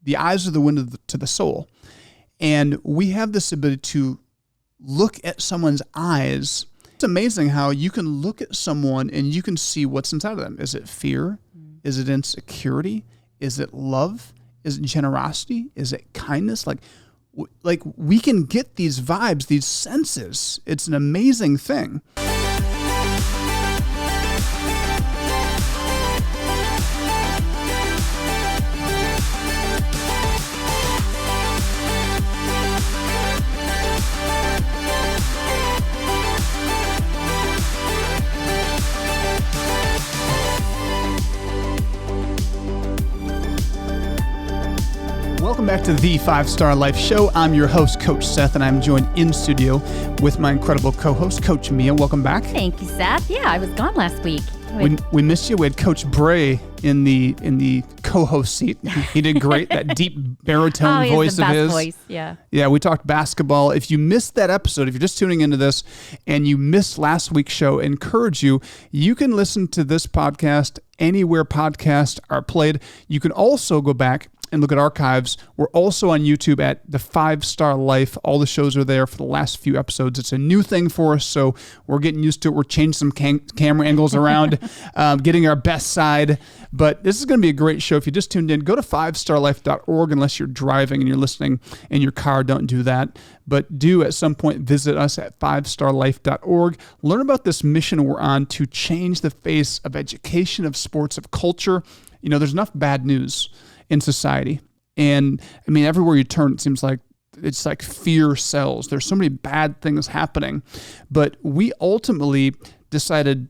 the eyes are the window to the soul. And we have this ability to look at someone's eyes. It's amazing how you can look at someone and you can see what's inside of them. Is it fear? Is it insecurity? Is it love? Is it generosity? Is it kindness? Like we can get these vibes, these senses. It's an amazing thing. Welcome back to the 5-Star Life Show. I'm your host, Coach Seth, and I'm joined in studio with my incredible co-host, Coach Mia. Welcome back. Thank you, Seth. Yeah, I was gone last week. We missed you. We had Coach Bray in the co-host seat. He did great. That deep baritone voice of his. Voice. Yeah. Yeah, we talked basketball. If you missed that episode, if you're just tuning into this and you missed last week's show, I encourage you, you can listen to this podcast anywhere podcasts are played. You can also go back and look at archives. We're also on YouTube at the 5-Star Life. All the shows are there for the last few episodes. It's a new thing for us, so we're getting used to it. We're changing some camera angles around, getting our best side. But this is going to be a great show. If you just tuned in, go to 5starlife.org unless you're driving and you're listening in your car. Don't do that. But do at some point visit us at 5starlife.org. Learn about this mission we're on to change the face of education, of sports, of culture. You know, there's enough bad news in society. And I mean, everywhere you turn, it seems like it's like fear sells. There's so many bad things happening. But we ultimately decided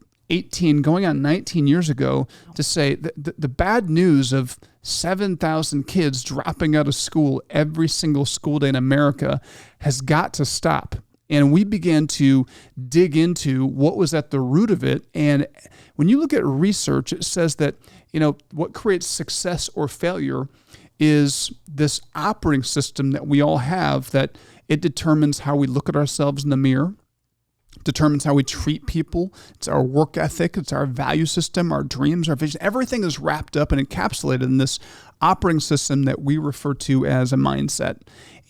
going on 19 years ago to say the bad news of 7,000 kids dropping out of school every single school day in America has got to stop. And we began to dig into what was at the root of it. And when you look at research, it says that, you know, what creates success or failure is this operating system that we all have, that it determines how we look at ourselves in the mirror, determines how we treat people. It's our work ethic. It's our value system, our dreams, our vision. Everything is wrapped up and encapsulated in this operating system that we refer to as a mindset.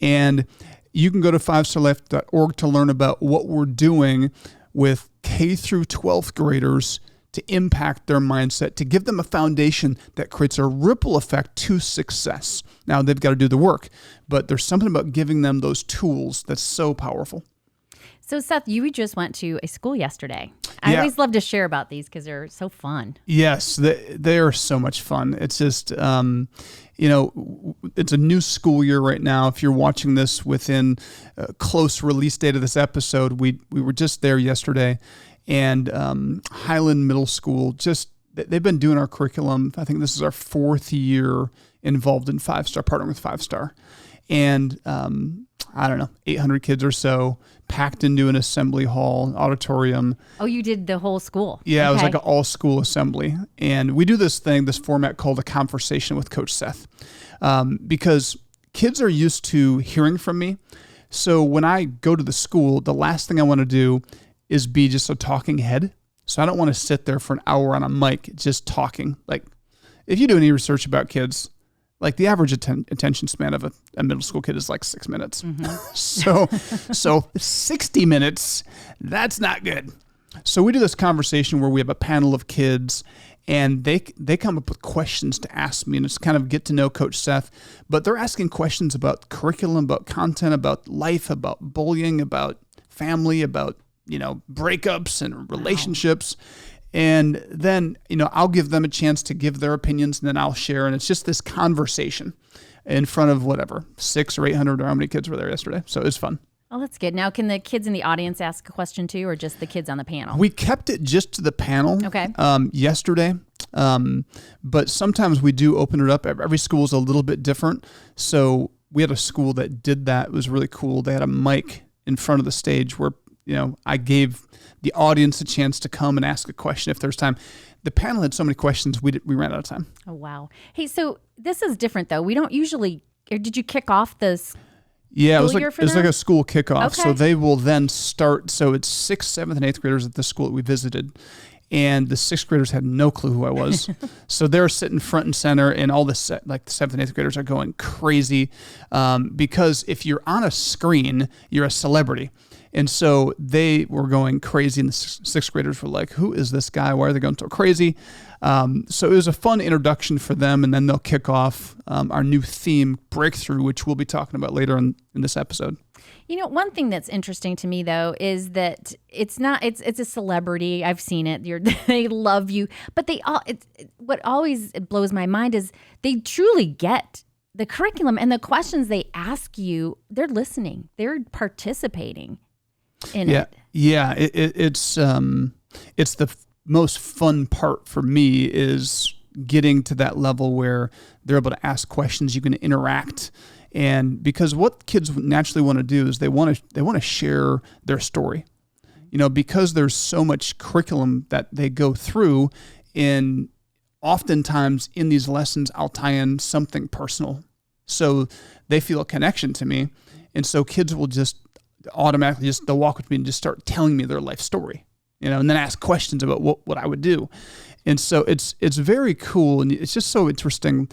And you can go to 5starlife.org to learn about what we're doing with K through 12th graders to impact their mindset, to give them a foundation that creates a ripple effect to success. Now, they've got to do the work, but there's something about giving them those tools that's so powerful. So, Seth, you just went to a school yesterday. I always love to share about these because they're so fun. Yes, they are so much fun. It's just, you know, it's a new school year right now. If you're watching this within a close release date of this episode, we were just there yesterday. And Highland Middle School, they've been doing our curriculum. I think this is our 4th year involved in 5-Star, partnering with 5-Star. And I don't know, 800 kids or so packed into an assembly hall, auditorium. Oh, you did the whole school? Yeah, okay. It was like an all-school assembly. And we do this format called a conversation with Coach Seth, because kids are used to hearing from me. So when I go to the school, the last thing I want to do is be just a talking head. So I don't want to sit there for an hour on a mic just talking. Like, if you do any research about kids, like the average attention span of a middle school kid is like 6 minutes. Mm-hmm. So 60 minutes, that's not good. So we do this conversation where we have a panel of kids and they come up with questions to ask me, and it's kind of get to know Coach Seth, but they're asking questions about curriculum, about content, about life, about bullying, about family, about, you know, breakups and relationships. Wow. And then, you know, I'll give them a chance to give their opinions, and then I'll share. And it's just this conversation in front of whatever, 600 or 800 or how many kids were there yesterday. So it was fun. Oh, that's good. Now, can the kids in the audience ask a question too, or just the kids on the panel? We kept it just to the panel yesterday. But sometimes we do open it up. Every school is a little bit different. So we had a school that did that. It was really cool. They had a mic in front of the stage where, you know, I gave the audience a chance to come and ask a question if there's time. The panel had so many questions, we ran out of time. Oh, wow. Hey, so this is different, though. We don't usually, or did you kick off this Yeah, it was school like a school kickoff. Okay. So they will then start. So it's 6th, 7th, and 8th graders at the school that we visited. and the sixth graders had no clue who I was. So they're sitting front and center, and all the the seventh and eighth graders are going crazy because if you're on a screen, you're a celebrity. And so they were going crazy, and the sixth graders were like, who is this guy? Why are they going so crazy? So it was a fun introduction for them, and then they'll kick off our new theme, Breakthrough, which we'll be talking about later in this episode. You know, one thing that's interesting to me, though, is that it's a celebrity. I've seen it. They love you. But what always blows my mind is they truly get the curriculum and the questions they ask you. They're listening. They're participating in it. Yeah. It's the most fun part for me is getting to that level where they're able to ask questions. You can interact. And because what kids naturally want to do is they want to share their story, because there's so much curriculum that they go through, and oftentimes in these lessons, I'll tie in something personal. So they feel a connection to me. And so kids will just automatically they'll walk with me and just start telling me their life story, and then ask questions about what I would do. And so it's very cool. And it's just so interesting.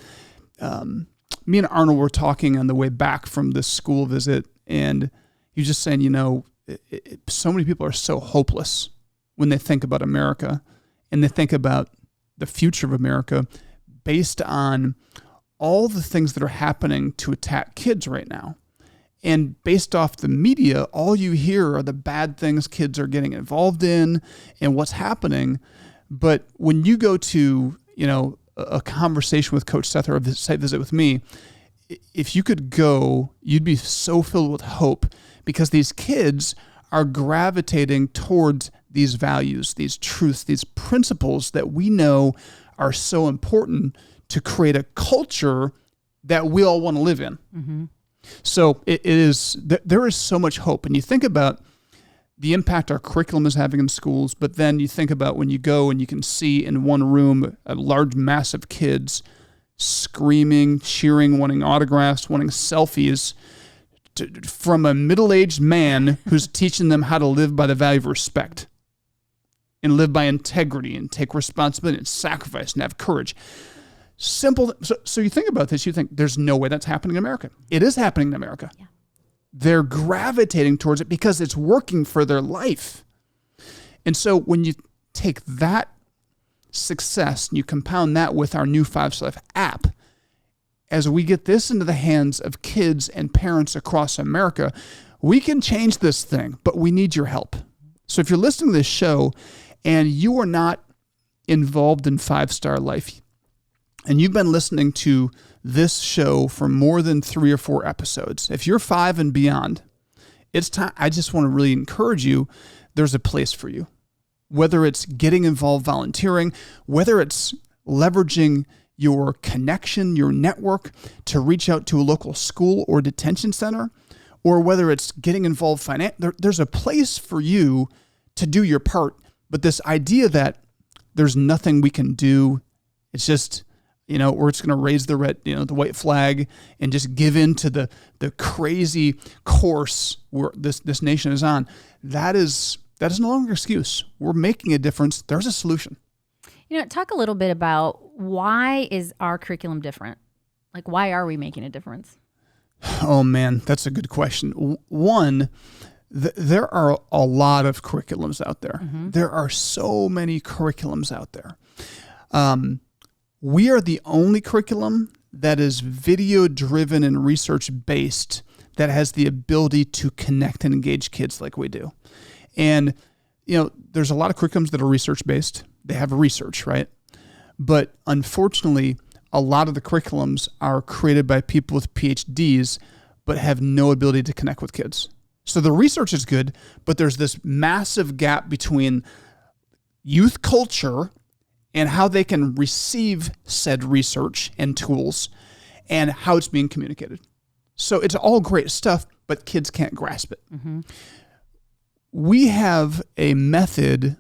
Me and Arnold were talking on the way back from this school visit, and he was just saying, so many people are so hopeless when they think about America, and they think about the future of America based on all the things that are happening to attack kids right now. And based off the media, all you hear are the bad things kids are getting involved in and what's happening. But when you go to, a conversation with Coach Seth or a site visit with me, if you could go, you'd be so filled with hope because these kids are gravitating towards these values, these truths, these principles that we know are so important to create a culture that we all want to live in. Mm-hmm. So there is so much hope. And you think about the impact our curriculum is having in schools, but then you think about when you go and you can see in one room a large mass of kids screaming, cheering, wanting autographs, wanting selfies from a middle-aged man who's teaching them how to live by the value of respect and live by integrity and take responsibility and sacrifice and have courage. Simple. So you think about this, you think there's no way that's happening in America. It is happening in America. Yeah. They're gravitating towards it because it's working for their life. And so when you take that success and you compound that with our new 5-Star Life app, as we get this into the hands of kids and parents across America, we can change this thing, but we need your help. So if you're listening to this show and you are not involved in 5-Star Life, and you've been listening to this show for more than 3 or 4 episodes, if you're 5 and beyond, it's time. I just want to really encourage you. There's a place for you, whether it's getting involved volunteering, whether it's leveraging your connection, your network to reach out to a local school or detention center, or whether it's getting involved financially. There's a place for you to do your part. But this idea that there's nothing we can do, it's just, we're just going to raise the red, the white flag and just give in to the crazy course where this nation is on. That is no longer an excuse. We're making a difference. There's a solution. Talk a little bit about why is our curriculum different? Like, why are we making a difference? Oh man, that's a good question. One, there are a lot of curriculums out there. Mm-hmm. There are so many curriculums out there. We are the only curriculum that is video-driven and research-based that has the ability to connect and engage kids like we do. And, there's a lot of curriculums that are research-based. They have research, right? But unfortunately, a lot of the curriculums are created by people with PhDs but have no ability to connect with kids. So the research is good, but there's this massive gap between youth culture and how they can receive said research and tools and how it's being communicated. So it's all great stuff, but kids can't grasp it. Mm-hmm. We have a method,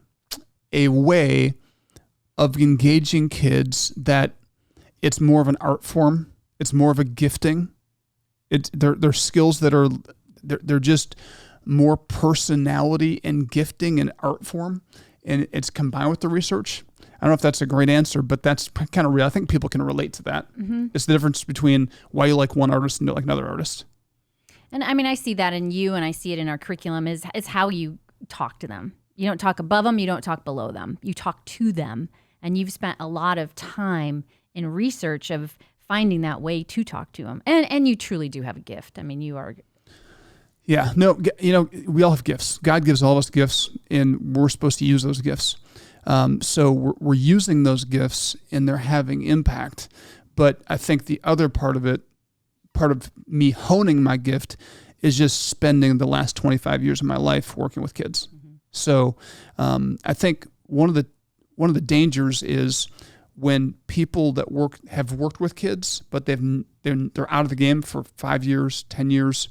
a way of engaging kids that it's more of an art form. It's more of a gifting. They're skills that are, they're just more personality and gifting and art form. and it's combined with the research. I don't know if that's a great answer, but that's kind of real. I think people can relate to that. Mm-hmm. It's the difference between why you like one artist and you like another artist. And I mean, I see that in you, and I see it in our curriculum is how you talk to them. You don't talk above them. You don't talk below them. You talk to them. And you've spent a lot of time in research of finding that way to talk to them. And you truly do have a gift. I mean, you are. Yeah. No, we all have gifts. God gives all of us gifts, and we're supposed to use those gifts. So we're using those gifts, and they're having impact. But I think the other part of me honing my gift is just spending the last 25 years of my life working with kids. Mm-hmm. So I think one of the dangers is when people that have worked with kids, but they're out of the game for 5 years, 10 years,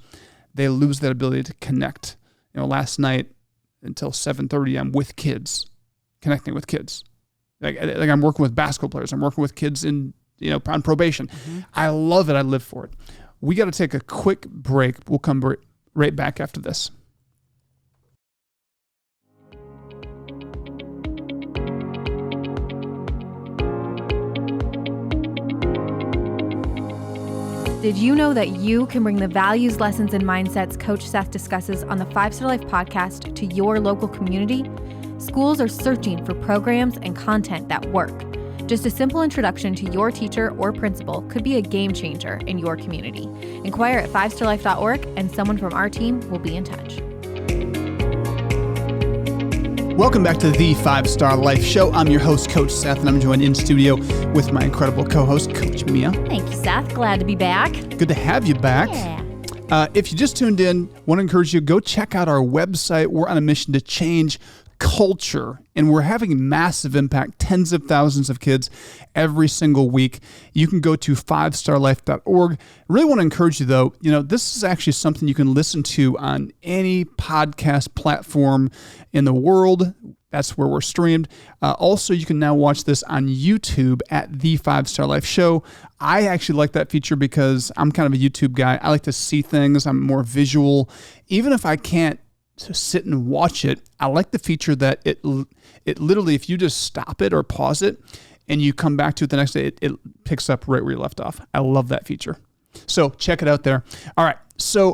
they lose that ability to connect. Last night until 7:30, I'm with kids, connecting with kids. Like I'm working with basketball players. I'm working with kids on probation. Mm-hmm. I love it. I live for it. We got to take a quick break. We'll come right back after this. Did you know that you can bring the values, lessons, and mindsets Coach Seth discusses on the 5-Star Life podcast to your local community? Schools are searching for programs and content that work. Just a simple introduction to your teacher or principal could be a game changer in your community. Inquire at 5starlife.org and someone from our team will be in touch. Welcome back to the 5-Star Life Show. I'm your host, Coach Seth, and I'm joined in studio with my incredible co-host, Coach Mia. Thank you, Seth. Glad to be back. Good to have you back. Yeah. If you just tuned in, want to encourage you, go check out our website. We're on a mission to change culture, and we're having massive impact, tens of thousands of kids every single week. You can go to 5starlife.org. I really want to encourage you, though, this is actually something you can listen to on any podcast platform in the world. That's where we're streamed. Also, you can now watch this on YouTube at The 5-Star Life Show. I actually like that feature because I'm kind of a YouTube guy. I like to see things. I'm more visual. Even if I can't to sit and watch it, I like the feature that it literally, if you just stop it or pause it and you come back to it the next day, it picks up right where you left off. I love that feature. So check it out there. All right. So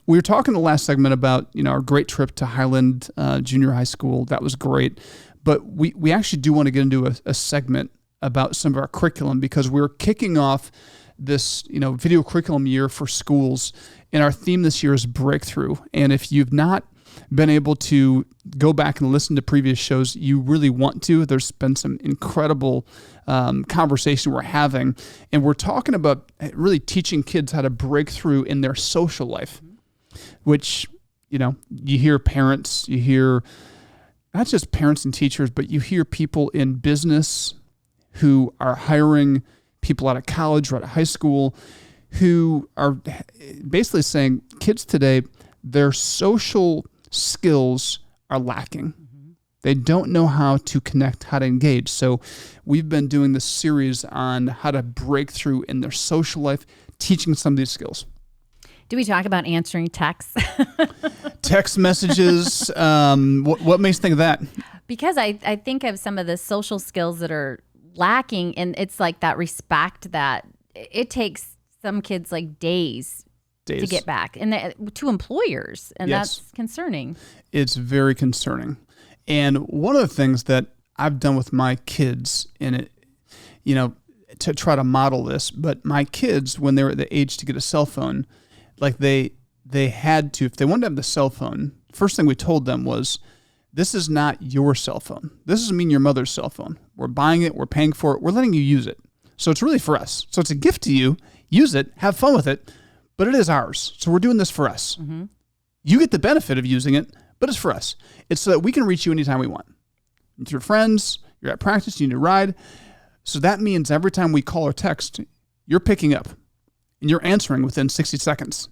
we were talking in the last segment about our great trip to Highland Junior High School. That was great. But we actually do want to get into a segment about some of our curriculum because we're kicking off this video curriculum year for schools. And our theme this year is breakthrough. And if you've not been able to go back and listen to previous shows, you really want to. There's been some incredible conversation we're having. And we're talking about really teaching kids how to break through in their social life, which, you hear parents, you hear not just parents and teachers, but you hear people in business who are hiring people out of college or out of high school who are basically saying kids today, their social skills are lacking. Mm-hmm. They don't know how to connect, how to engage. So we've been doing this series on how to break through in their social life, teaching some of these skills. Do we talk about answering texts? Text messages. What makes you think of that? Because I think of some of the social skills that are lacking, and it's like that respect that it takes some kids like days to get back, and to employers, and yes. That's concerning. It's very concerning. And one of the things that I've done with my kids in it, to try to model this, but my kids, when they were at the age to get a cell phone, like they had to, if they wanted to have the cell phone, first thing we told them was, this is not your cell phone. This doesn't mean your mother's cell phone. We're buying it. We're paying for it. We're letting you use it. So it's really for us. So it's a gift to you. Use it. Have fun with it. But it is ours. So we're doing this for us. Mm-hmm. You get the benefit of using it, but it's for us. It's so that we can reach you anytime we want. With your friends, you're at practice, you need a ride. So that means every time we call or text, you're picking up and you're answering within 60 seconds.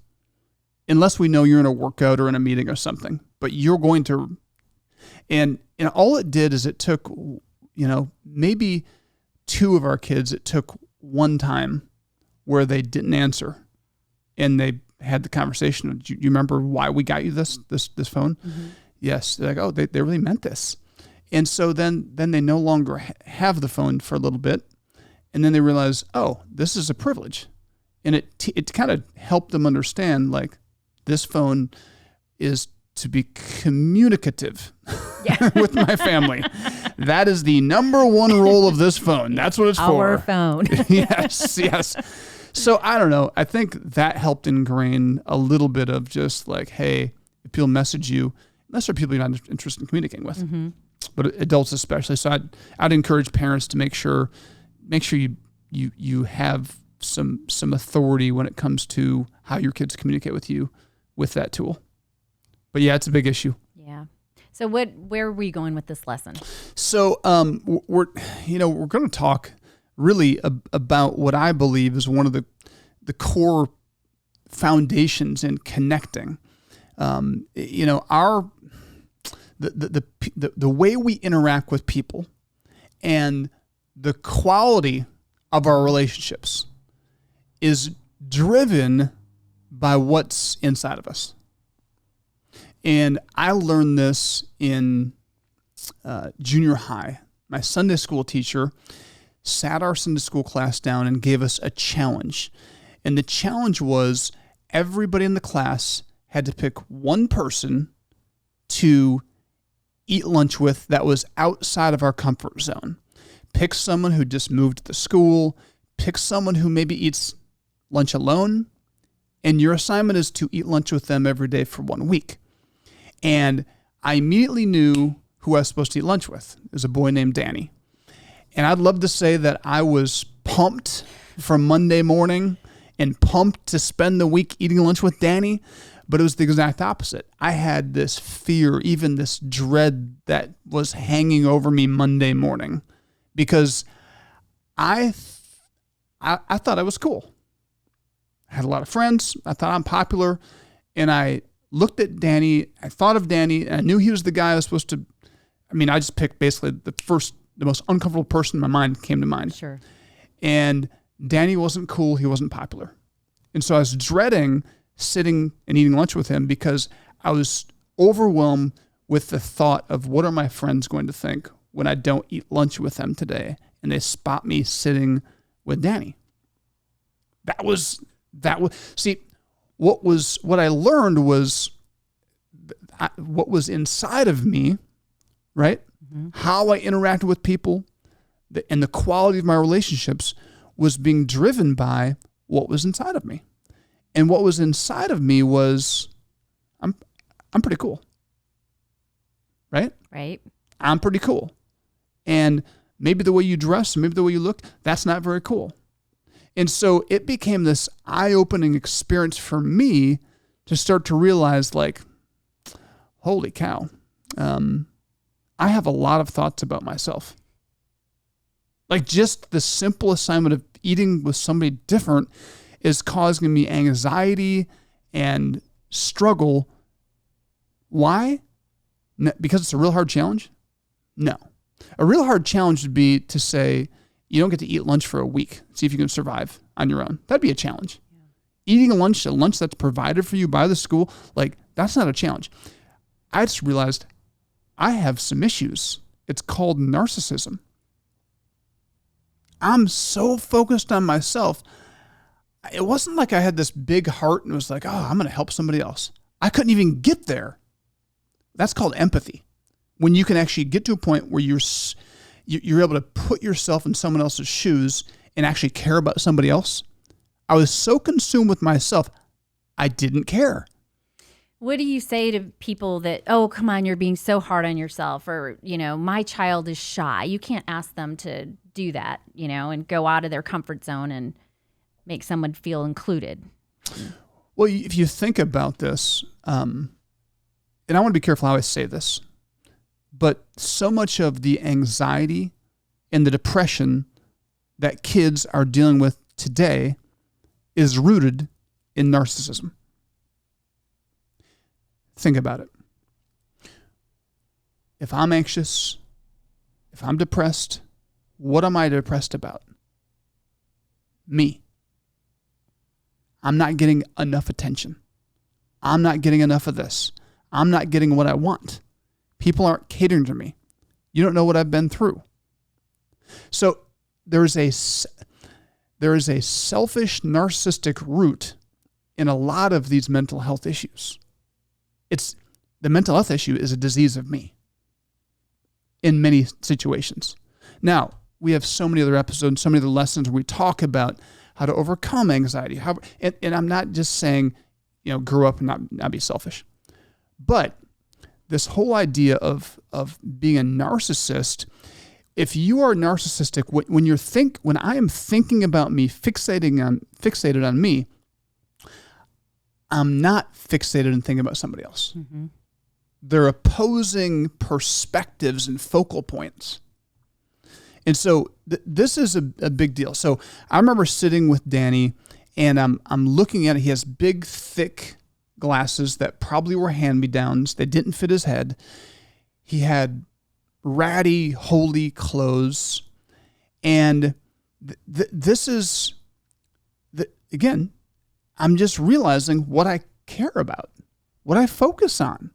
Unless we know you're in a workout or in a meeting or something. But you're going to... And all it did is it took, maybe two of our kids, it took one time where they didn't answer and they had the conversation. Do you remember why we got you this phone? Mm-hmm. Yes. They're like, oh, they really meant this. And so then they no longer have the phone for a little bit. And then they realize, oh, this is a privilege. And it kind of helped them understand, like, this phone is to be communicative with my family. That is the number one role of this phone. That's what it's for. Our phone. Yes. So I don't know. I think that helped ingrain a little bit of just like, hey, if people message you, unless they're people you're not interested in communicating with, but adults especially. So I'd encourage parents to make sure you have some authority when it comes to how your kids communicate with you with that tool. But yeah, it's a big issue. Yeah. So where are we going with this lesson? So we're going to talk really about what I believe is one of the core foundations in connecting. The way we interact with people and the quality of our relationships is driven by what's inside of us. And I learned this in junior high. My Sunday school teacher sat our Sunday school class down and gave us a challenge. And the challenge was everybody in the class had to pick one person to eat lunch with that was outside of our comfort zone. Pick someone who just moved to the school. Pick someone who maybe eats lunch alone. And your assignment is to eat lunch with them every day for 1 week. And I immediately knew who I was supposed to eat lunch with. It was a boy named Danny. And I'd love to say that I was pumped for Monday morning and pumped to spend the week eating lunch with Danny, but it was the exact opposite. I had this fear, even this dread that was hanging over me Monday morning because I thought I was cool. I had a lot of friends. I thought I'm popular. And I looked at Danny. I thought of Danny, and I knew he was the guy I was supposed to. I just picked basically the most uncomfortable person in my mind came to mind. Sure. And Danny wasn't cool. He wasn't popular. And so I was dreading sitting and eating lunch with him because I was overwhelmed with the thought of what are my friends going to think when I don't eat lunch with them today and they spot me sitting with Danny. See, what I learned was what was inside of me, right? Mm-hmm. How I interacted with people and the quality of my relationships was being driven by what was inside of me. And what was inside of me was, I'm pretty cool. Right? Right. I'm pretty cool. And maybe the way you dress, maybe the way you look, that's not very cool. And so it became this eye-opening experience for me to start to realize, like, holy cow, I have a lot of thoughts about myself. Like, just the simple assignment of eating with somebody different is causing me anxiety and struggle. Why? Because it's a real hard challenge? No. A real hard challenge would be to say, you don't get to eat lunch for a week. See if you can survive on your own. That'd be a challenge. Yeah. Eating a lunch that's provided for you by the school, like, that's not a challenge. I just realized I have some issues. It's called narcissism. I'm so focused on myself. It wasn't like I had this big heart and was like, oh, I'm going to help somebody else. I couldn't even get there. That's called empathy. When you can actually get to a point where you're able to put yourself in someone else's shoes and actually care about somebody else. I was so consumed with myself, I didn't care. What do you say to people that, oh, come on, you're being so hard on yourself, or, my child is shy. You can't ask them to do that, and go out of their comfort zone and make someone feel included. Well, if you think about this, and I want to be careful how I say this, but so much of the anxiety and the depression that kids are dealing with today is rooted in narcissism. Think about it. If I'm anxious, if I'm depressed, what am I depressed about? Me. I'm not getting enough attention. I'm not getting enough of this. I'm not getting what I want. People aren't catering to me. You don't know what I've been through. So there is a selfish, narcissistic root in a lot of these mental health issues. The mental health issue is a disease of me in many situations. Now, we have so many other episodes, so many other lessons where we talk about how to overcome anxiety. And I'm not just saying, grow up and not be selfish. But this whole idea of being a narcissist, if you are narcissistic, when I am thinking about me, fixated on me, I'm not fixated and thinking about somebody else. Mm-hmm. They're opposing perspectives and focal points. And so this is a big deal. So I remember sitting with Danny, and I'm looking at it. He has big, thick glasses that probably were hand-me-downs. They didn't fit his head. He had ratty, holey clothes. And this is, again, I'm just realizing what I care about, what I focus on.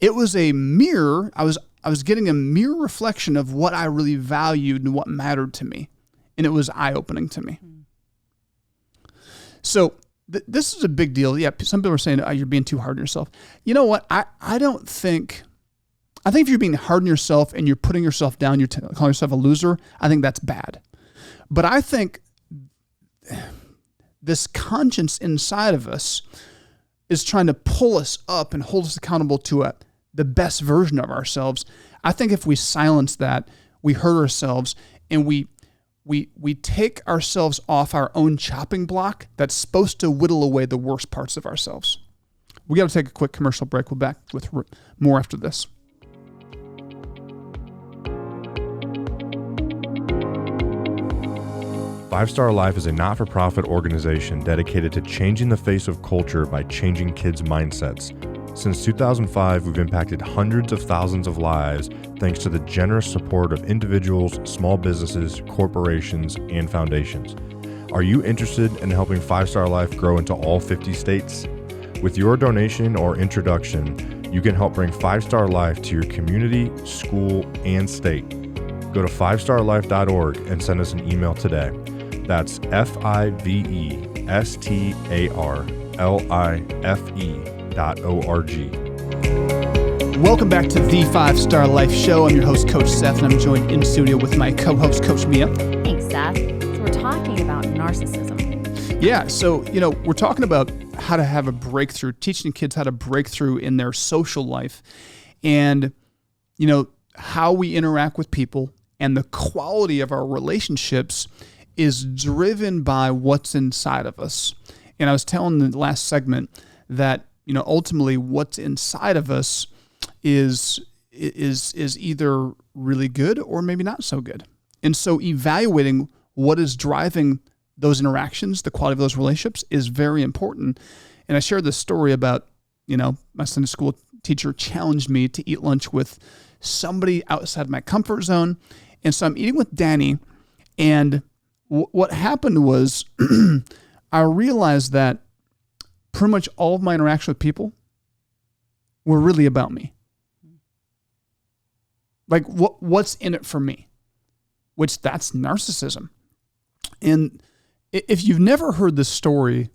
It was a mirror. I was getting a mirror reflection of what I really valued and what mattered to me. And it was eye-opening to me. So this is a big deal. Yeah, some people are saying, you're being too hard on yourself. You know what? I think if you're being hard on yourself and you're putting yourself down, you're calling yourself a loser, I think that's bad. But I think this conscience inside of us is trying to pull us up and hold us accountable to the best version of ourselves. I think if we silence that, we hurt ourselves, and we take ourselves off our own chopping block that's supposed to whittle away the worst parts of ourselves. We got to take a quick commercial break. We'll be back with more after this. Five Star Life is a not-for-profit organization dedicated to changing the face of culture by changing kids' mindsets. Since 2005, we've impacted hundreds of thousands of lives thanks to the generous support of individuals, small businesses, corporations, and foundations. Are you interested in helping Five Star Life grow into all 50 states? With your donation or introduction, you can help bring Five Star Life to your community, school, and state. Go to fivestarlife.org and send us an email today. That's FIVESTARLIFE.org. Welcome back to the 5 Star Life Show. I'm your host, Coach Seth, and I'm joined in studio with my co-host, Coach Mia. Thanks, Seth. So we're talking about narcissism. Yeah, so, we're talking about how to have a breakthrough, teaching kids how to break through in their social life, and, how we interact with people and the quality of our relationships is driven by what's inside of us. And I was telling the last segment that, ultimately what's inside of us is either really good or maybe not so good. And so evaluating what is driving those interactions, the quality of those relationships, is very important. And I shared this story about, my Sunday school teacher challenged me to eat lunch with somebody outside my comfort zone. And so I'm eating with Danny, and what happened was I realized that pretty much all of my interaction with people were really about me. Like what's in it for me, which that's narcissism. And if you've never heard the story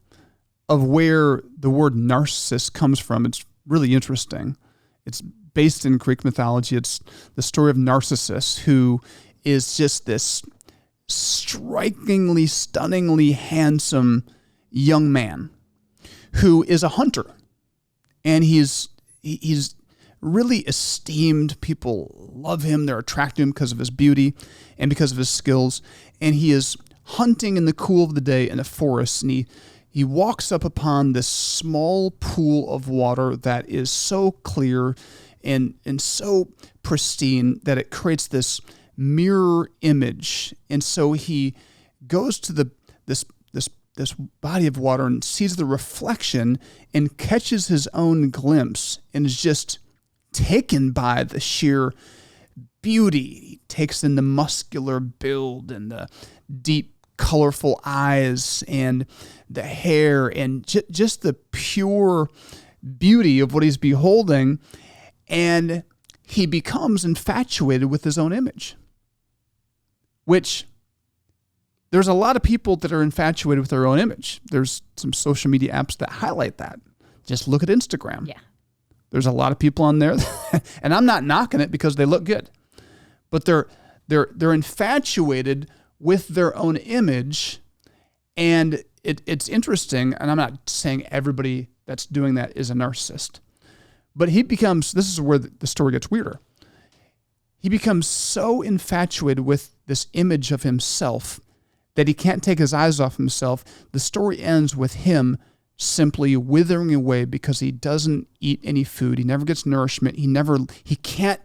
of where the word narcissist comes from, it's really interesting. It's based in Greek mythology. It's the story of Narcissus, who is just this strikingly, stunningly handsome young man who is a hunter, and he's really esteemed. People love him. They're attracted to him because of his beauty and because of his skills. And he is hunting in the cool of the day in the forest, and he walks up upon this small pool of water that is so clear and so pristine that it creates this mirror image. And so he goes to this body of water and sees the reflection and catches his own glimpse and is just taken by the sheer beauty. He takes in the muscular build and the deep, colorful eyes and the hair and just the pure beauty of what he's beholding. And he becomes infatuated with his own image, which there's a lot of people that are infatuated with their own image. There's some social media apps that highlight that. Just look at Instagram. Yeah. There's a lot of people on there, and I'm not knocking it because they look good, but they're infatuated with their own image, and it's interesting. And I'm not saying everybody that's doing that is a narcissist, but this is where the story gets weirder. He becomes so infatuated with this image of himself that he can't take his eyes off himself. The story ends with him simply withering away because he doesn't eat any food. He never gets nourishment. He can't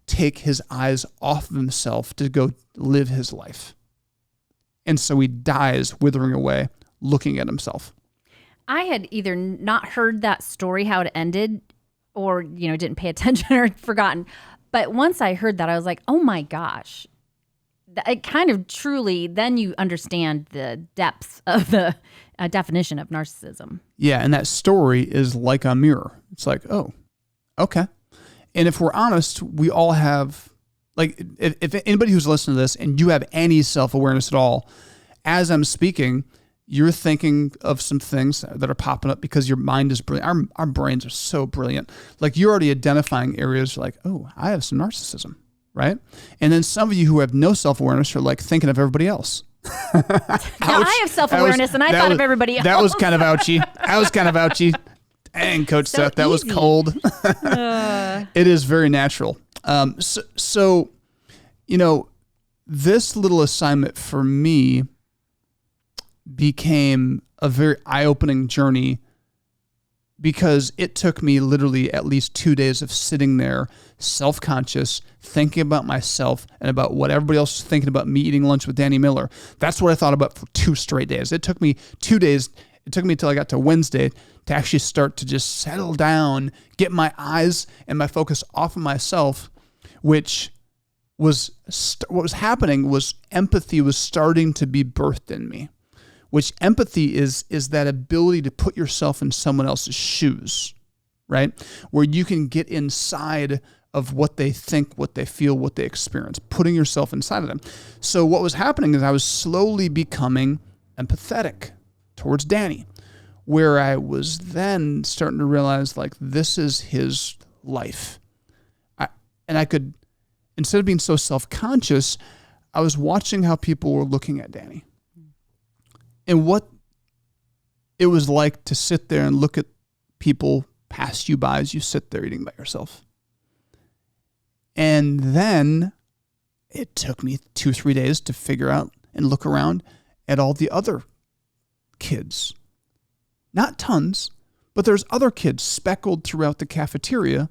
take his eyes off of himself to go live his life. And so he dies withering away, looking at himself. I had either not heard that story, how it ended, or, didn't pay attention or forgotten. But once I heard that, I was like, oh my gosh. It kind of truly, then you understand the depths of the definition of narcissism. Yeah, and that story is like a mirror. It's like, oh, okay. And if we're honest, we all have, like, if anybody who's listening to this and you have any self-awareness at all, as I'm speaking, you're thinking of some things that are popping up because your mind is brilliant. Our brains are so brilliant. Like, you're already identifying areas like, oh, I have some narcissism, right? And then some of you who have no self-awareness are like thinking of everybody else. Now, I have self-awareness and I thought of everybody else. That was kind of ouchy. Dang, Coach Seth, that was cold. It is very natural. So, this little assignment for me became a very eye-opening journey because it took me literally at least 2 days of sitting there self-conscious, thinking about myself and about what everybody else was thinking about me eating lunch with Danny Miller. That's what I thought about for 2 straight days. It took me 2 days. It took me until I got to Wednesday to actually start to just settle down, get my eyes and my focus off of myself, which was what was happening was empathy was starting to be birthed in me. Which empathy is that ability to put yourself in someone else's shoes, right? Where you can get inside of what they think, what they feel, what they experience, putting yourself inside of them. So what was happening is I was slowly becoming empathetic towards Danny, where I was then starting to realize, like, this is his life. And I could, instead of being so self-conscious, I was watching how people were looking at Danny. And what it was like to sit there and look at people pass you by as you sit there eating by yourself. And then it took me 2-3 days to figure out and look around at all the other kids. Not tons, but there's other kids speckled throughout the cafeteria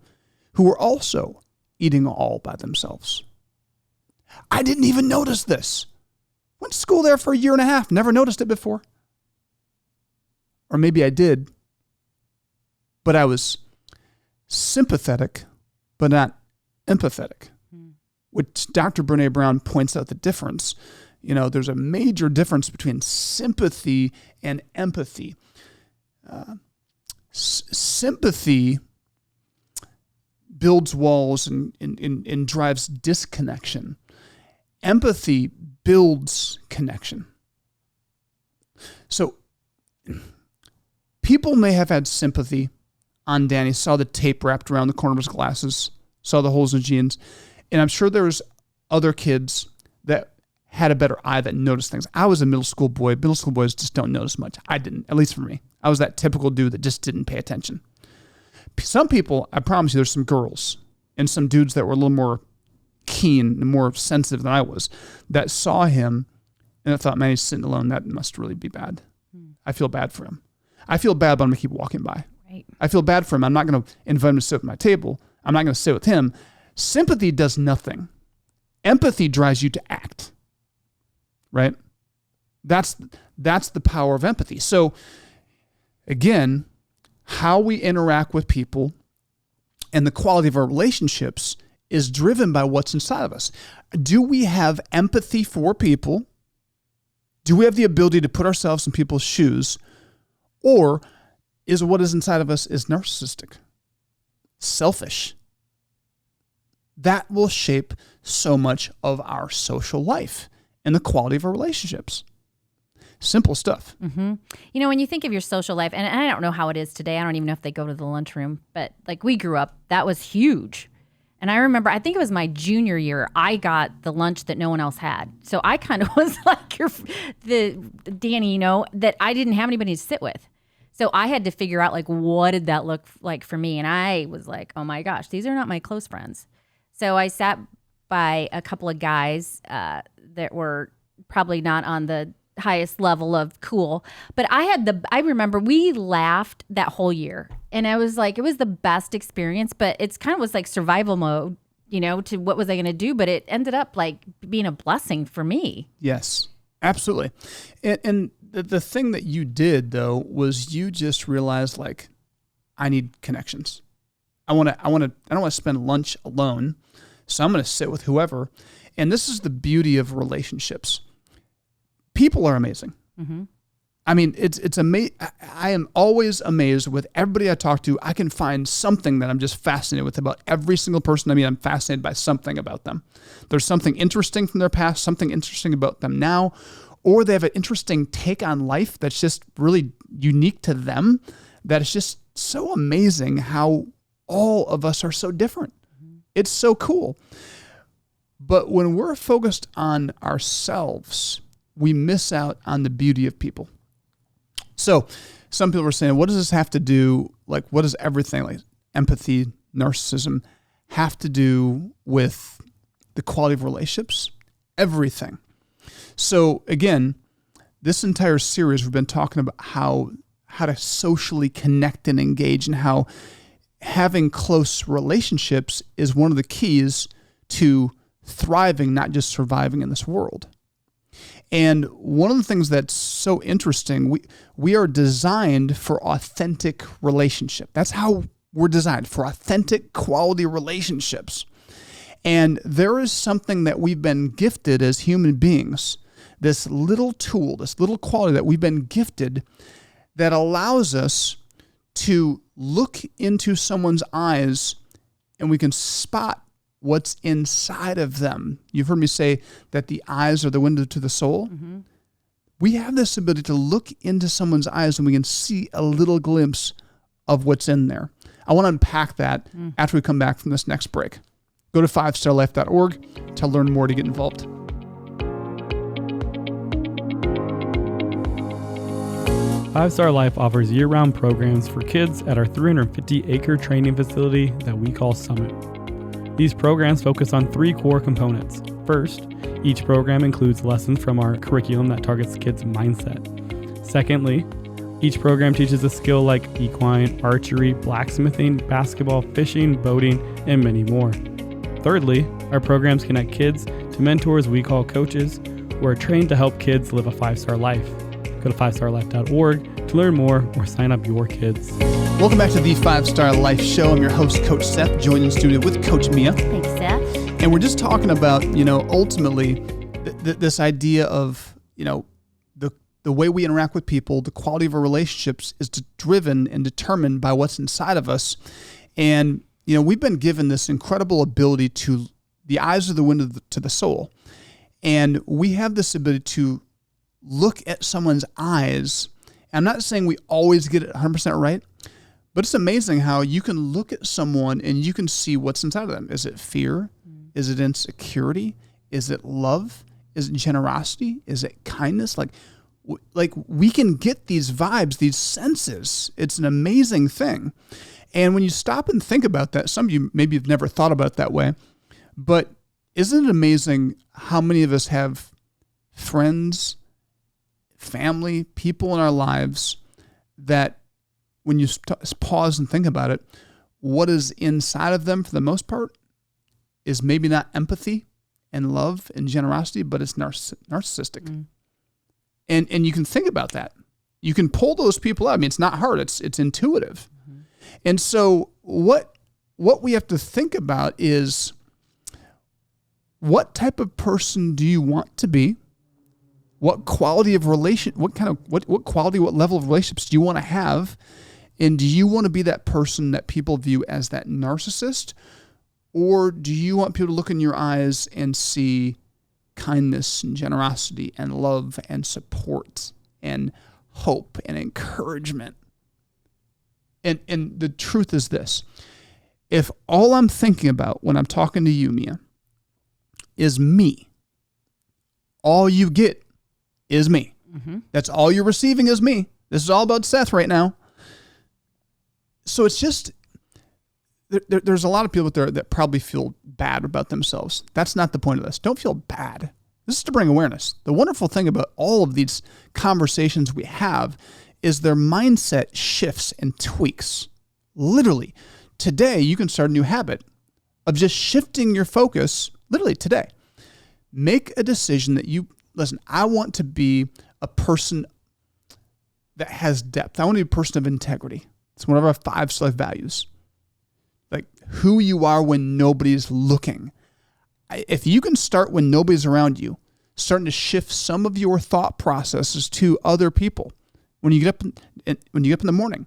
who were also eating all by themselves. I didn't even notice this. Went to school there for 1.5 years, never noticed it before. Or maybe I did, but I was sympathetic, but not empathetic, which Dr. Brene Brown points out the difference. There's a major difference between sympathy and empathy. Sympathy builds walls and drives disconnection. Empathy builds connection. So people may have had sympathy on Danny, saw the tape wrapped around the corner of his glasses, saw the holes in his jeans, and I'm sure there was other kids that had a better eye that noticed things. I was a middle school boy. Middle school boys just don't notice much. I didn't, at least for me. I was that typical dude that just didn't pay attention. Some people, I promise you, there's some girls and some dudes that were a little more keen and more sensitive than I was that saw him and I thought, man, he's sitting alone. That must really be bad. I feel bad for him. I feel bad, but I'm going to keep walking by. Right. I feel bad for him. I'm not going to invite him to sit at my table. I'm not going to sit with him. Sympathy does nothing. Empathy drives you to act. Right? That's the power of empathy. So again, how we interact with people and the quality of our relationships is driven by what's inside of us. Do we have empathy for people? Do we have the ability to put ourselves in people's shoes? Or is what is inside of us is narcissistic, selfish? that will shape so much of our social life and the quality of our relationships. Simple stuff. Mm-hmm. You know, when you think of your social life, and I don't know how it is today. I don't even know if they go to the lunchroom, but like we grew up, that was huge. And I remember, I think it was my junior year, I got the lunch that no one else had. So I kind of was like Danny, you know, that I didn't have anybody to sit with. So I had to figure out like, what did that look like for me? And I was like, oh my gosh, these are not my close friends. So I sat by a couple of guys that were probably not on the highest level of cool, but I remember we laughed that whole year, and I was like, it was the best experience, but it's kind of was like survival mode, you know, to what was I going to do, but it ended up like being a blessing for me. Yes, absolutely. And the thing that you did though, was you just realized like, I need connections. I don't want to spend lunch alone. So I'm going to sit with whoever. And this is the beauty of relationships. People are amazing. Mm-hmm. I mean, it's amazing. I am always amazed with everybody I talk to. I can find something that I'm just fascinated with about every single person. I mean, I'm fascinated by something about them. There's something interesting from their past, something interesting about them now, or they have an interesting take on life that's just really unique to them. That is just so amazing how all of us are so different. Mm-hmm. It's so cool. But when we're focused on ourselves, we miss out on the beauty of people. So some people are saying, what does this have to do? Like, what does everything like empathy, narcissism have to do with the quality of relationships? Everything. So again, this entire series, we've been talking about how to socially connect and engage, and how having close relationships is one of the keys to thriving, not just surviving in this world. And one of the things that's so interesting, we are designed for authentic relationship. That's how we're designed, for authentic quality relationships. And there is something that we've been gifted as human beings, this little tool, this little quality that we've been gifted that allows us to look into someone's eyes and we can spot what's inside of them. You've heard me say that the eyes are the window to the soul. Mm-hmm. We have this ability to look into someone's eyes and we can see a little glimpse of what's in there. I want to unpack that after we come back from this next break. Go to 5starlife.org to learn more to get involved. Five Star Life offers year-round programs for kids at our 350-acre training facility that we call Summit. These programs focus on 3 core components. First, each program includes lessons from our curriculum that targets kids' mindset. Secondly, each program teaches a skill like equine, archery, blacksmithing, basketball, fishing, boating, and many more. Thirdly, our programs connect kids to mentors we call coaches, who are trained to help kids live a 5-star life. Go to 5starlife.org to learn more or sign up your kids. Welcome back to the 5-Star Life Show. I'm your host, Coach Seth, joined in the studio with Coach Mia. Thanks, Seth. And we're just talking about, ultimately this idea of, the way we interact with people, the quality of our relationships is driven and determined by what's inside of us. And, we've been given this incredible ability to, the eyes are the window to the soul. And we have this ability to look at someone's eyes. I'm not saying we always get it 100% right, but it's amazing how you can look at someone and you can see what's inside of them. Is it fear? Is it insecurity? Is it love? Is it generosity? Is it kindness? Like we can get these vibes, these senses. It's an amazing thing. And when you stop and think about that, some of you maybe have never thought about it that way, but isn't it amazing how many of us have friends, family, people in our lives that when you pause and think about it, what is inside of them for the most part is maybe not empathy and love and generosity, but it's narcissistic. Mm. And you can think about that. You can pull those people out. I mean, it's not hard. It's intuitive. Mm-hmm. And so what we have to think about is, what type of person do you want to be? What quality of what quality, what level of relationships do you want to have? And do you want to be that person that people view as that narcissist? Or do you want people to look in your eyes and see kindness and generosity and love and support and hope and encouragement? And the truth is this. If all I'm thinking about when I'm talking to you, Mia, is me, all you get is me. Mm-hmm. That's all you're receiving is me. This is all about Seth right now. So it's just, there's a lot of people out there that probably feel bad about themselves. That's not the point of this. Don't feel bad. This is to bring awareness. The wonderful thing about all of these conversations we have is their mindset shifts and tweaks. Literally, today you can start a new habit of just shifting your focus, literally today. Make a decision that listen, I want to be a person that has depth. I want to be a person of integrity. It's one of our 5 life values. Like who you are when nobody's looking. If you can start when nobody's around you, starting to shift some of your thought processes to other people when you get up in the morning,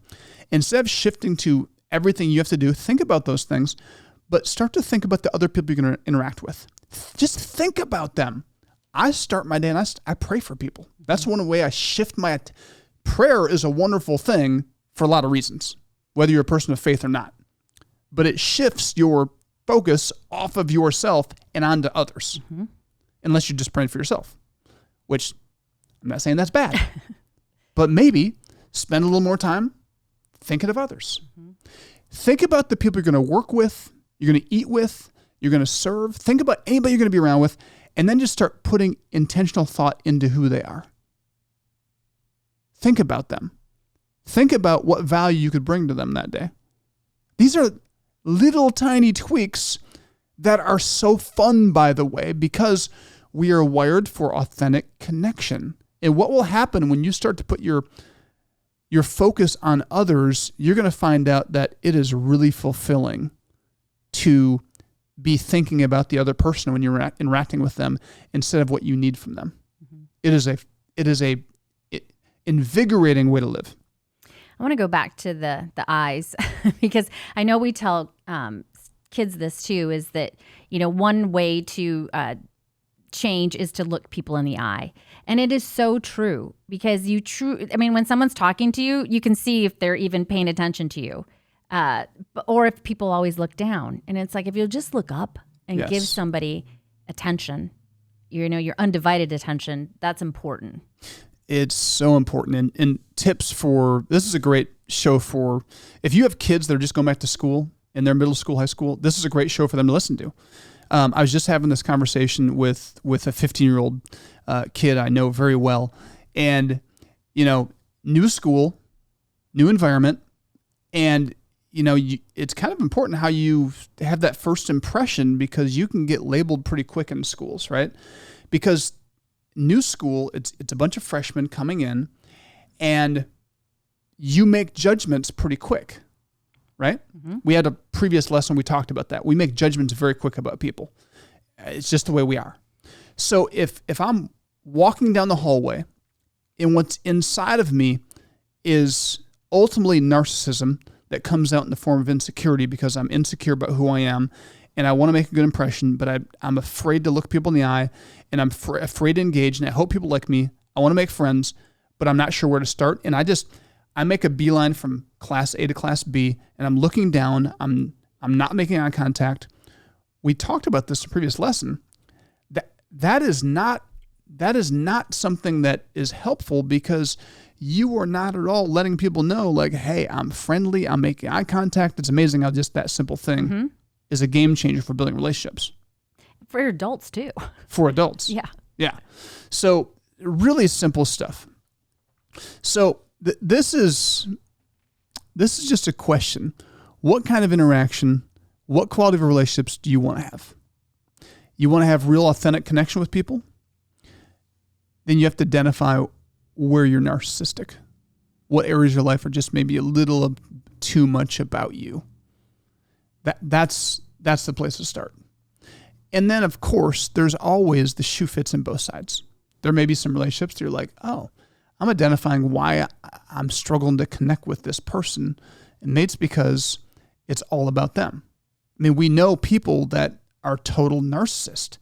instead of shifting to everything you have to do, think about those things, but start to think about the other people you're going to interact with. Just think about them. I start my day and I pray for people. That's one way I shift my prayer is a wonderful thing for a lot of reasons, whether you're a person of faith or not. But it shifts your focus off of yourself and onto others, unless you're just praying for yourself, which I'm not saying that's bad, but maybe spend a little more time thinking of others. Think about the people you're going to work with, you're going to eat with, you're going to serve. Think about anybody you're going to be around with, and then just start putting intentional thought into who they are. Think about them. Think about what value you could bring to them that day. These are little tiny tweaks that are so fun, by the way, because we are wired for authentic connection. And what will happen when you start to put your focus on others, you're going to find out that it is really fulfilling to be thinking about the other person when you're interacting with them instead of what you need from them. It is a invigorating way to live. I want to go back to the eyes because I know we tell kids this too, is that, one way to change is to look people in the eye. And it is so true because when someone's talking to you, you can see if they're even paying attention to you. Or if people always look down. And it's like, if you'll just look up and give somebody attention, your undivided attention, that's important. It's so important. And tips this is a great show for, if you have kids that are just going back to school in their middle school, high school, this is a great show for them to listen to. I was just having this conversation with a 15-year-old kid I know very well. And, new school, new environment, and it's kind of important how you have that first impression because you can get labeled pretty quick in schools, right? Because new school, it's a bunch of freshmen coming in and you make judgments pretty quick, right? We had a previous lesson, we talked about that. We make judgments very quick about people. It's just the way we are. So if I'm walking down the hallway and what's inside of me is ultimately narcissism, that comes out in the form of insecurity because I'm insecure about who I am and I want to make a good impression, but I'm afraid to look people in the eye and I'm afraid to engage and I hope people like me. I want to make friends, but I'm not sure where to start. And I make a beeline from class A to class B and I'm looking down. I'm not making eye contact. We talked about this in a previous lesson. That is not something that is helpful because you are not at all letting people know, like, hey, I'm friendly, I'm making eye contact. It's amazing how just that simple thing is a game changer for building relationships. For adults, too. For adults. Yeah. Yeah. So really simple stuff. So this is just a question. What kind of interaction, what quality of relationships do you want to have? You want to have real authentic connection with people? Then you have to identify where you're narcissistic. What areas of your life are just maybe a little too much about you. That's the place to start. And then, of course, there's always the shoe fits in both sides. There may be some relationships that you're like, oh, I'm identifying why I'm struggling to connect with this person. And maybe it's because it's all about them. I mean, we know people that are total narcissists.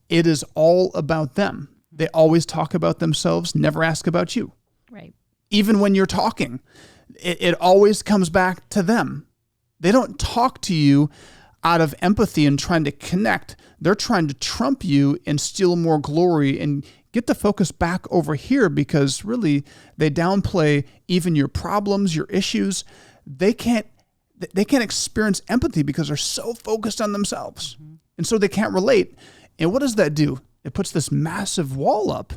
It is all about them. They always talk about themselves, never ask about you. Right. Even when you're talking, it always comes back to them. They don't talk to you out of empathy and trying to connect. They're trying to trump you and steal more glory and get the focus back over here, because really they downplay even your problems, your issues. They can't experience empathy because they're so focused on themselves. Mm-hmm. And so they can't relate. And what does that do? It puts this massive wall up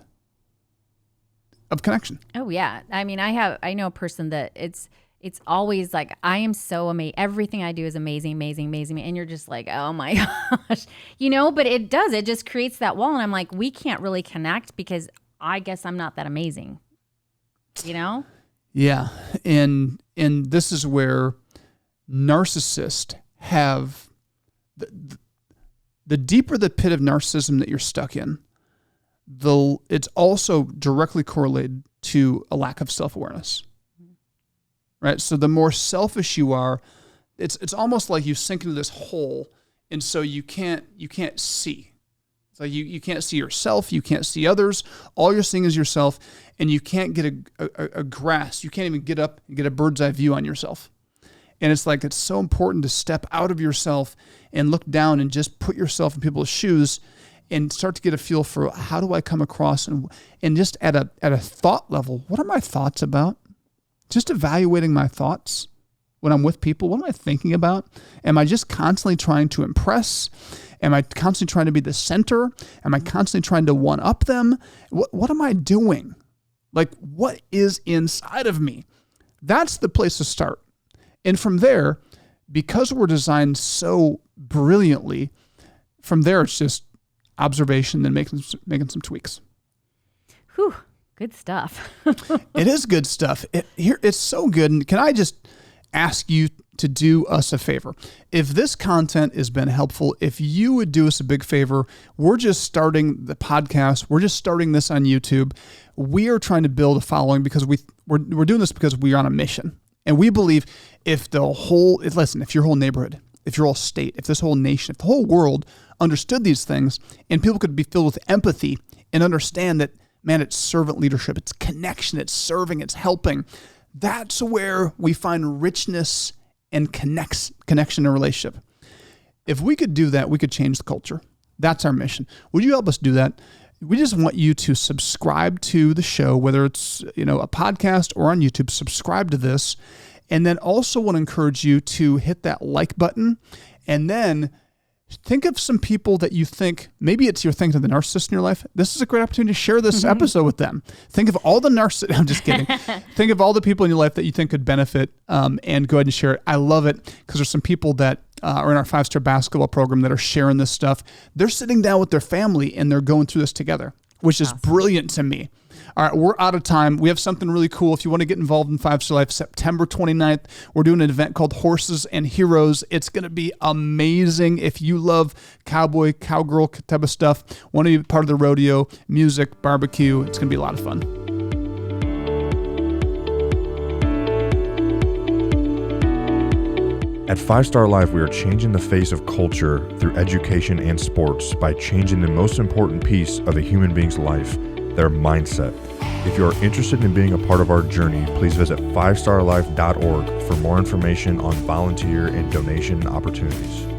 of connection. Oh yeah. I mean, I know a person that it's always like, I am so amazing. Everything I do is amazing, amazing, amazing. And you're just like, oh my gosh, but it just creates that wall. And I'm like, we can't really connect because I guess I'm not that amazing, Yeah. And this is where narcissists have the deeper the pit of narcissism that you're stuck in, it's also directly correlated to a lack of self-awareness. Right? So the more selfish you are, it's almost like you sink into this hole, and so you can't see. So you can't see yourself, you can't see others. All you're seeing is yourself, and you can't get a grasp. You can't even get up and get a bird's eye view on yourself. And it's like, it's so important to step out of yourself and look down and just put yourself in people's shoes and start to get a feel for, how do I come across, and just at a thought level, what are my thoughts about? Just evaluating my thoughts when I'm with people. What am I thinking about? Am I just constantly trying to impress? Am I constantly trying to be the center? Am I constantly trying to one-up them? What am I doing? Like, what is inside of me? That's the place to start. And from there, because we're designed so brilliantly, from there it's just observation, then making some tweaks. Whew. Good stuff. It is good stuff. It's so good. And can I just ask you to do us a favor? If this content has been helpful, if you would do us a big favor, we're just starting the podcast. We're just starting this on YouTube. We are trying to build a following because we're doing this because we are on a mission. And we believe if your whole neighborhood, if your whole state, if this whole nation, if the whole world understood these things, and people could be filled with empathy and understand that, man, it's servant leadership, it's connection, it's serving, it's helping. That's where we find richness and connection and relationship. If we could do that, we could change the culture. That's our mission. Would you help us do that? We just want you to subscribe to the show, whether it's a podcast or on YouTube. Subscribe to this, and then also want to encourage you to hit that like button, and then think of some people that you think, maybe it's your thing to the narcissist in your life. This is a great opportunity to share this episode with them. Think of all the narcissists. I'm just kidding. Think of all the people in your life that you think could benefit, and go ahead and share it. I love it because there's some people that are in our 5-star basketball program that are sharing this stuff. They're sitting down with their family and they're going through this together, which is brilliant to me. All right, we're out of time. We have something really cool. If you want to get involved in 5-Star Life, September 29th, we're doing an event called Horses and Heroes. It's going to be amazing. If you love cowboy, cowgirl type of stuff, want to be part of the rodeo, music, barbecue, it's going to be a lot of fun. At 5-Star Life, we are changing the face of culture through education and sports by changing the most important piece of a human being's life, their mindset. If you are interested in being a part of our journey, please visit 5starlife.org for more information on volunteer and donation opportunities.